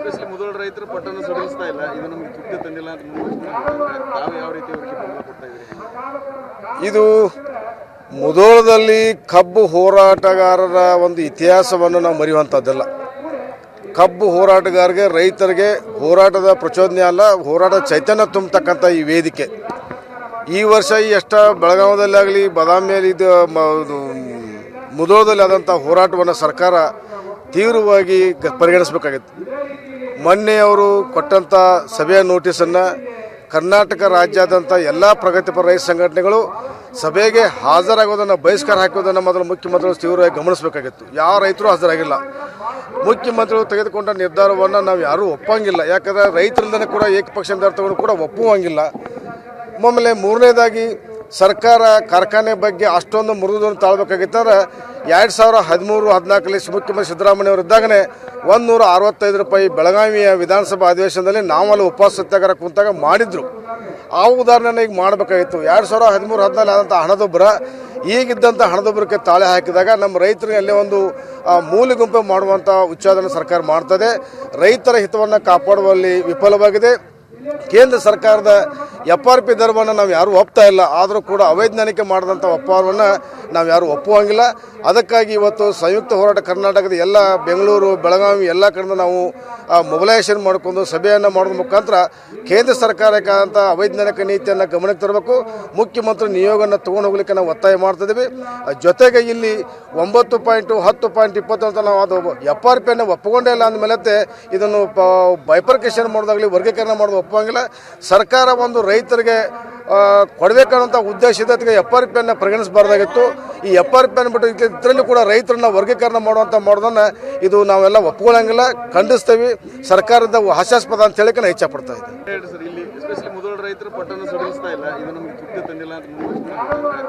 Especially ಮೊದಲ ರೈತರು ಪಟ್ಟಣ ಸಡಿಲಿಸ್ತಾ ಇಲ್ಲ, ಇದು ನಮಗೆ ತೃಪ್ತಿ ತಂದಿಲ್ಲ ಅಂತ ತಾವು ಯಾವ ರೀತಿ ಅವರಿಗೆ ಬೆಂಬಲ ಕೊಡ್ತಾ ಇದ್ದೀರಿ? ಇದು ಮುಧೋಳದಲ್ಲಿ ಕಬ್ಬು ಹೋರಾಟಗಾರರ ಒಂದು ಇತಿಹಾಸವನ್ನು ನಾವು ಮರೆಯುವಂಥದ್ದಲ್ಲ. ಕಬ್ಬು ಹೋರಾಟಗಾರರಿಗೆ, ರೈತರಿಗೆ ಹೋರಾಟದ ಪ್ರಚೋದನೆ ಅಲ್ಲ, ಹೋರಾಟದ ಚೈತನ್ಯ ತುಂಬತಕ್ಕಂಥ ಈ ವೇದಿಕೆ. ಈ ವರ್ಷ ಎಷ್ಟು ಬೆಳಗಾವದಲ್ಲಿ ಆಗಲಿ, ಬಾದಾಮಿಯಲ್ಲಿ ಇದು ಮುಧೋಳದಲ್ಲಿ ಆದಂಥ ಹೋರಾಟವನ್ನು ಸರ್ಕಾರ ತೀವ್ರವಾಗಿ ಪರಿಗಣಿಸಬೇಕಾಗಿತ್ತು. ಮೊನ್ನೆ ಅವರು ಕೊಟ್ಟಂಥ ಸಭೆಯ ನೋಟಿಸನ್ನು ಕರ್ನಾಟಕ ರಾಜ್ಯಾದ್ಯಂತ ಎಲ್ಲ ಪ್ರಗತಿಪರ ರೈತ ಸಂಘಟನೆಗಳು ಸಭೆಗೆ ಹಾಜರಾಗೋದನ್ನು ಬಹಿಷ್ಕಾರ ಹಾಕೋದನ್ನು ಮೊದಲು ಮುಖ್ಯಮಂತ್ರಿಗಳು ತೀವ್ರವಾಗಿ ಗಮನಿಸಬೇಕಾಗಿತ್ತು. ಯಾವ ರೈತರು ಹಾಜರಾಗಿಲ್ಲ. ಮುಖ್ಯಮಂತ್ರಿಗಳು ತೆಗೆದುಕೊಂಡ ನಿರ್ಧಾರವನ್ನು ನಾವು ಯಾರೂ ಒಪ್ಪಂಗಿಲ್ಲ. ಯಾಕಂದರೆ ರೈತರಿಂದನೇ ಕೂಡ ಏಕಪಕ್ಷ ನಿರ್ಧಾರ ತಗೊಂಡು ಕೂಡ ಒಪ್ಪುವಂಗಿಲ್ಲ. ಆಮೇಲೆ ಮೂರನೇದಾಗಿ ಸರ್ಕಾರ ಕಾರ್ಖಾನೆ ಬಗ್ಗೆ ಅಷ್ಟೊಂದು ಮೃದುವನ್ನು ತಾಳ್ಬೇಕಾಗಿತ್ತಂದ್ರೆ 2013-14 ಮುಖ್ಯಮಂತ್ರಿ ಸಿದ್ದರಾಮಯ್ಯ ಅವರಿದ್ದಾಗಲೇ ₹165 ಬೆಳಗಾವಿಯ ವಿಧಾನಸಭಾ ಅಧಿವೇಶನದಲ್ಲಿ ನಾವಲ್ಲಿ ಉಪವಾಸ ಸತ್ಯಾಗ್ರಹ ಕುಂತಾಗ ಮಾಡಿದ್ರು. ಆ ಉದಾಹರಣೆನ ಈಗ ಮಾಡಬೇಕಾಗಿತ್ತು. 2013-14 ಆದಂಥ ಹಣದೊಬ್ಬರ ಈಗಿದ್ದಂಥ ಹಣದೊಬ್ಬರಕ್ಕೆ ತಾಳೆ ಹಾಕಿದಾಗ ನಮ್ಮ ರೈತರಿಗೆ ಅಲ್ಲೇ ಒಂದು ಮೂಲೆಗುಂಪು ಮಾಡುವಂಥ ಉಚ್ಚಾದನೆ ಸರ್ಕಾರ ಮಾಡ್ತದೆ. ರೈತರ ಹಿತವನ್ನು ಕಾಪಾಡುವಲ್ಲಿ ವಿಫಲವಾಗಿದೆ. ಕೇಂದ್ರ ಸರ್ಕಾರದ FRP ದರವನ್ನು ನಾವು ಯಾರೂ ಒಪ್ತಾ ಇಲ್ಲ. ಆದರೂ ಕೂಡ ಅವೈಜ್ಞಾನಿಕ ಮಾಡಿದಂಥ ಒಪ್ಪಂದವನ್ನು ನಾವು ಯಾರೂ ಒಪ್ಪುವಂಗಿಲ್ಲ. ಅದಕ್ಕಾಗಿ ಇವತ್ತು ಸಂಯುಕ್ತ ಹೋರಾಟ ಕರ್ನಾಟಕದ ಎಲ್ಲ ಬೆಂಗಳೂರು, ಬೆಳಗಾವಿ ಎಲ್ಲ ಕಡೆಯಿಂದ ನಾವು ಮೊಬಿಲೈಸೇಷನ್ ಮಾಡಿಕೊಂಡು ಸಭೆಯನ್ನು ಮಾಡೋದ್ರ ಮುಖಾಂತರ ಕೇಂದ್ರ ಸರ್ಕಾರಕ್ಕಾದಂಥ ಅವೈಜ್ಞಾನಿಕ ನೀತಿಯನ್ನು ಗಮನಕ್ಕೆ ತರಬೇಕು. ಮುಖ್ಯಮಂತ್ರಿ ನಿಯೋಗವನ್ನು ತೊಗೊಂಡು ಹೋಗ್ಲಿಕ್ಕೆ ನಾವು ಒತ್ತಾಯ ಮಾಡ್ತಿದ್ದೀವಿ. ಜೊತೆಗೆ ಇಲ್ಲಿ 9.10, 10.20 ಅಂತ ನಾವು ಅದು FRPಯನ್ನು ಒಪ್ಪಿಕೊಂಡೇ ಇಲ್ಲ ಅಂದಮೇಲೆ ಇದನ್ನು ಬೈಫರ್ಕೇಷನ್ ಮಾಡೋದಾಗಲಿ, ವರ್ಗೀಕರಣ ಮಾಡೋದು ಒಪ್ಪುವಂಗಿಲ್ಲ. ಸರ್ಕಾರ ಒಂದು ರೈತರಿಗೆ ಕೊಡಬೇಕನ್ನೋಂಥ ಉದ್ದೇಶದ FRPಯನ್ನು ಪರಿಗಣಿಸಬಾರ್ದಾಗಿತ್ತು. ಈ FRPಯನ್ನು ಬಿಟ್ಟು ಇದರಲ್ಲಿ ಕೂಡ ರೈತರನ್ನ ವರ್ಗೀಕರಣ ಮಾಡೋದನ್ನು ಇದು ನಾವೆಲ್ಲ ಒಪ್ಕೊಳ್ಳಂಗಿಲ್ಲ, ಖಂಡಿಸ್ತೇವೆ. ಸರ್ಕಾರದ ಹಾಸ್ಯಾಸ್ಪದ ಅಂತ ಹೇಳಿಕೆ ನಾನು ಇಚ್ಛೆ ಪಡ್ತಾ ಇದ್ದೆ. ಸರ್, ಇಲ್ಲಿ ಎಸ್ಪೆಷಲಿ ಮೊದಲ ರೈತರು ಪಟ್ಟಣ ಸಡಿಲಿಸ್ತಾ ಇಲ್ಲ, ಇದು ನಮಗೆ ತೃಪ್ತಿ ತಂದಿಲ್ಲ ಅಂತ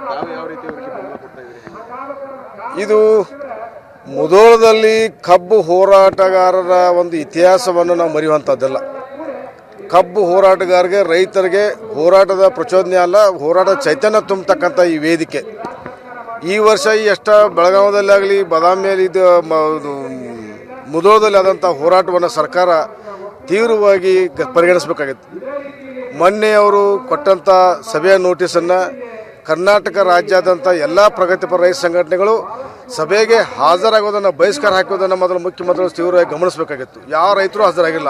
ತಾವು ಯಾವ ರೀತಿ ಅವರಿಗೆ ಬೆಂಬಲ ಕೊಡ್ತಾ ಇದ್ದೀರಿ? ಇದು ಮುಧೋಳದಲ್ಲಿ ಕಬ್ಬು ಹೋರಾಟಗಾರರ ಒಂದು ಇತಿಹಾಸವನ್ನು ನಾವು ಮರೆಯುವಂಥದ್ದಲ್ಲ. ಕಬ್ಬು ಹೋರಾಟಗಾರರಿಗೆ, ರೈತರಿಗೆ ಹೋರಾಟದ ಪ್ರಚೋದನೆ ಅಲ್ಲ, ಹೋರಾಟದ ಚೈತನ್ಯ ತುಂಬತಕ್ಕಂಥ ಈ ವೇದಿಕೆ. ಈ ವರ್ಷ ಎಷ್ಟು ಬೆಳಗಾವದಲ್ಲಿ ಆಗಲಿ, ಬಾದಾಮಿಯಲ್ಲಿ ಇದು ಮುಧೋಳದಲ್ಲಿ ಆದಂಥ ಹೋರಾಟವನ್ನು ಸರ್ಕಾರ ತೀವ್ರವಾಗಿ ಪರಿಗಣಿಸಬೇಕಾಗಿತ್ತು. ಮೊನ್ನೆ ಅವರು ಕೊಟ್ಟಂಥ ಸಭೆಯ ನೋಟಿಸನ್ನು ಕರ್ನಾಟಕ ರಾಜ್ಯಾದ್ಯಂತ ಎಲ್ಲ ಪ್ರಗತಿಪರ ರೈತ ಸಂಘಟನೆಗಳು ಸಭೆಗೆ ಹಾಜರಾಗೋದನ್ನು ಬಹಿಷ್ಕಾರ ಹಾಕೋದನ್ನು ಮೊದಲು ಮುಖ್ಯಮಂತ್ರಿಗಳು ತೀವ್ರವಾಗಿ ಗಮನಿಸಬೇಕಾಗಿತ್ತು. ಯಾವ ರೈತರು ಹಾಜರಾಗಿಲ್ಲ.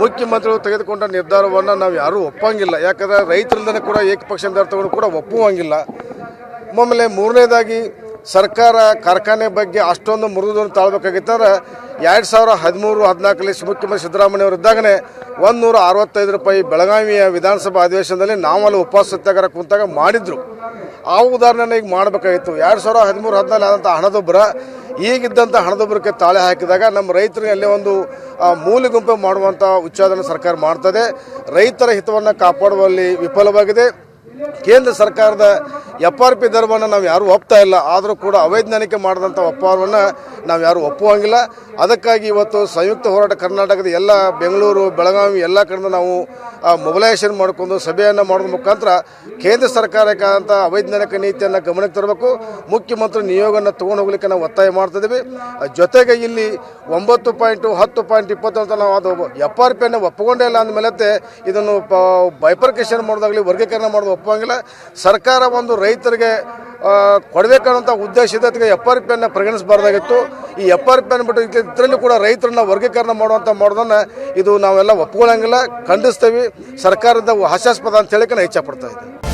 ಮುಖ್ಯಮಂತ್ರಿಗಳು ತೆಗೆದುಕೊಂಡ ನಿರ್ಧಾರವನ್ನು ನಾವು ಯಾರೂ ಒಪ್ಪಂಗಿಲ್ಲ. ಯಾಕಂದರೆ ರೈತರಿಂದನೇ ಕೂಡ ಏಕಪಕ್ಷ ನಿರ್ಧಾರ ತಗೊಂಡು ಕೂಡ ಒಪ್ಪುವಂಗಿಲ್ಲ. ಆಮೇಲೆ ಮೂರನೇದಾಗಿ ಸರ್ಕಾರ ಕಾರ್ಖಾನೆ ಬಗ್ಗೆ ಅಷ್ಟೊಂದು ಮೃದುವನ್ನು ತಾಳ್ಬೇಕಾಗಿತ್ತಂದ್ರೆ 2013-14 ಮುಖ್ಯಮಂತ್ರಿ ಸಿದ್ದರಾಮಯ್ಯ ಅವರಿದ್ದಾಗಲೇ ₹165 ಬೆಳಗಾವಿಯ ವಿಧಾನಸಭಾ ಅಧಿವೇಶನದಲ್ಲಿ ನಾವಲ್ಲಿ ಉಪವಾಸ ಸತ್ಯಾಗ್ರಹ ಕುಂತಾಗ ಮಾಡಿದ್ರು. ಆ ಉದಾಹರಣೆನ ಈಗ ಮಾಡಬೇಕಾಗಿತ್ತು. 2013-14 ಆದಂಥ ಹಣದೊಬ್ಬರ ಈಗಿದ್ದಂಥ ಹಣದೊಬ್ಬರಕ್ಕೆ ತಾಳೆ ಹಾಕಿದಾಗ ನಮ್ಮ ರೈತರಿಗೆ ಅಲ್ಲೇ ಒಂದು ಮೂಲೆಗುಂಪು ಮಾಡುವಂಥ ಉಚ್ಚಾದನೆ ಸರ್ಕಾರ ಮಾಡ್ತದೆ. ರೈತರ ಹಿತವನ್ನು ಕಾಪಾಡುವಲ್ಲಿ ವಿಫಲವಾಗಿದೆ. ಕೇಂದ್ರ ಸರ್ಕಾರದ FRP ದರವನ್ನು ನಾವು ಯಾರೂ ಒಪ್ತಾ ಇಲ್ಲ. ಆದರೂ ಕೂಡ ಅವೈಜ್ಞಾನಿಕ ಮಾಡಿದಂಥ ಒಪ್ಪಂದವನ್ನು ನಾವು ಯಾರೂ ಒಪ್ಪುವಂಗಿಲ್ಲ. ಅದಕ್ಕಾಗಿ ಇವತ್ತು ಸಂಯುಕ್ತ ಹೋರಾಟ ಕರ್ನಾಟಕದ ಎಲ್ಲ ಬೆಂಗಳೂರು, ಬೆಳಗಾವಿ ಎಲ್ಲ ಕಡೆಯಿಂದ ನಾವು ಮೊಬಿಲೈಸೇಷನ್ ಮಾಡಿಕೊಂಡು ಸಭೆಯನ್ನು ಮಾಡೋದ್ರ ಮುಖಾಂತರ ಕೇಂದ್ರ ಸರ್ಕಾರಕ್ಕಾದಂಥ ಅವೈಜ್ಞಾನಿಕ ನೀತಿಯನ್ನು ಗಮನಕ್ಕೆ ತರಬೇಕು. ಮುಖ್ಯಮಂತ್ರಿ ನಿಯೋಗವನ್ನು ತೊಗೊಂಡು ಹೋಗ್ಲಿಕ್ಕೆ ನಾವು ಒತ್ತಾಯ ಮಾಡ್ತಿದ್ದೀವಿ. ಜೊತೆಗೆ ಇಲ್ಲಿ 9.10, 10.20 ಅಂತ ನಾವು ಅದು FRPಯನ್ನು ಒಪ್ಪಿಕೊಂಡೇ ಇಲ್ಲ ಅಂದಮೇಲೆ ಇದನ್ನು ಬೈಫರ್ಕೇಷನ್ ಮಾಡೋದಾಗಲಿ, ವರ್ಗೀಕರಣ ಮಾಡೋದು ಒಪ್ಪುವಂಗಿಲ್ಲ. ಸರ್ಕಾರ ಒಂದು ರೈತರಿಗೆ ಕೊಡಬೇಕನ್ನೋಂಥ ಉದ್ದೇಶದ FRPಯನ್ನು ಪರಿಗಣಿಸಬಾರ್ದಾಗಿತ್ತು. ಈ FRPಯನ್ನು ಬಿಟ್ಟು ಇದರಲ್ಲಿ ಕೂಡ ರೈತರನ್ನ ವರ್ಗೀಕರಣ ಮಾಡೋದನ್ನು ಇದು ನಾವೆಲ್ಲ ಒಪ್ಕೊಳ್ಳಂಗಿಲ್ಲ, ಖಂಡಿಸ್ತೇವೆ. ಸರ್ಕಾರದ ಹಾಸ್ಯಾಸ್ಪದ ಅಂತ ಹೇಳಿಕೆ ನಾನು ಇಚ್ಛೆ ಪಡ್ತಾ ಇದ್ದೆ.